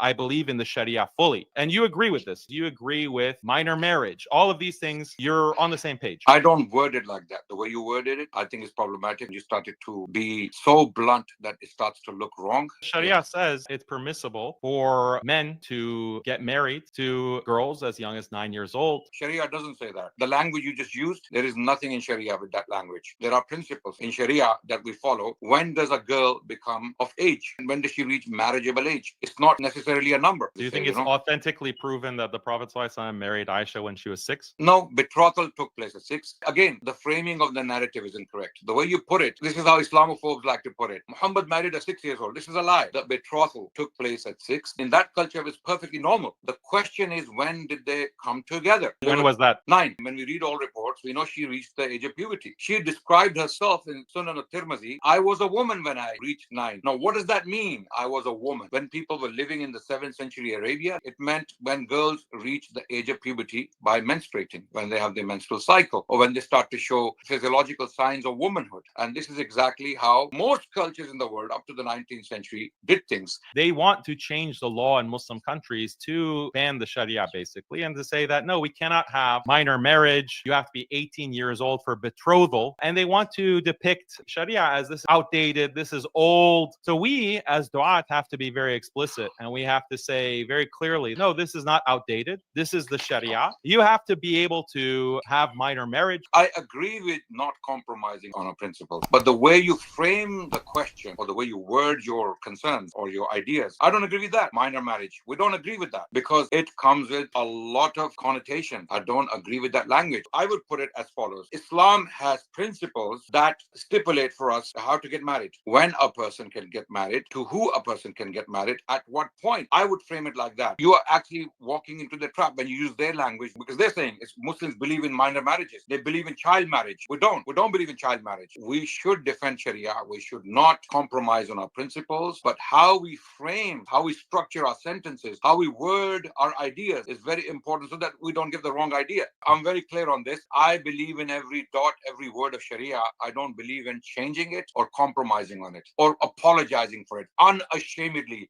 I believe in the Sharia fully. And you agree with this. You agree with minor marriage. All of these things, you're on the same page. I don't word it like that. The way you worded it, I think is problematic. You started to be so blunt that it starts to look wrong. Sharia says it's permissible for men to get married to girls as young as 9 years old. Sharia doesn't say that. The language you just used, there is nothing in Sharia with that language. There are principles in Sharia that we follow. When does a girl become of age? And when does she reach marriageable age? It's not necessarily a number. Do you think it's authentically proven that the Prophet ﷺ married Aisha when she was 6? No, betrothal took place at 6. Again, the framing of the narrative is incorrect. The way you put it, this is how Islamophobes like to put it. Muhammad married a 6 years old. This is a lie. The betrothal took place at 6. In that culture, it was perfectly normal. The question is, when did they come together? When was that? 9. When we read all reports, we know she reached the age of puberty. She described herself in Sunan al-Tirmidhi, I was a woman when I reached 9. Now, what does that mean? I was a woman. When people were living in the 7th century Arabia, it meant when girls reach the age of puberty by menstruating, when they have their menstrual cycle, or when they start to show physiological signs of womanhood. And this is exactly how most cultures in the world up to the 19th century did things. They want to change the law in Muslim countries to ban the Sharia, basically, and to say that, no, we cannot have minor marriage. You have to be 18 years old for betrothal. And they want to depict Sharia as this outdated, this is old. So we, as du'at, have to be very explicit, and we have to say very clearly, no, this is not outdated. This is the Sharia. You have to be able to have minor marriage. I agree with not compromising on a principle, but the way you frame the question or the way you word your concerns or your ideas, I don't agree with that. Minor marriage, we don't agree with that because it comes with a lot of connotation. I don't agree with that language. I would put it as follows. Islam has principles that stipulate for us how to get married, when a person can get married, to who a person can get married, at what point. I would frame it like that. You are actually walking into the trap when you use their language, because they're saying Muslims believe in minor marriages. They believe in child marriage. We don't. We don't believe in child marriage. We should defend Sharia. We should not compromise on our principles, but how we frame, how we structure our sentences, how we word our ideas is very important so that we don't give the wrong idea. I'm very clear on this. I believe in every dot, every word of Sharia. I don't believe in changing it or compromising on it or apologizing for it unashamedly.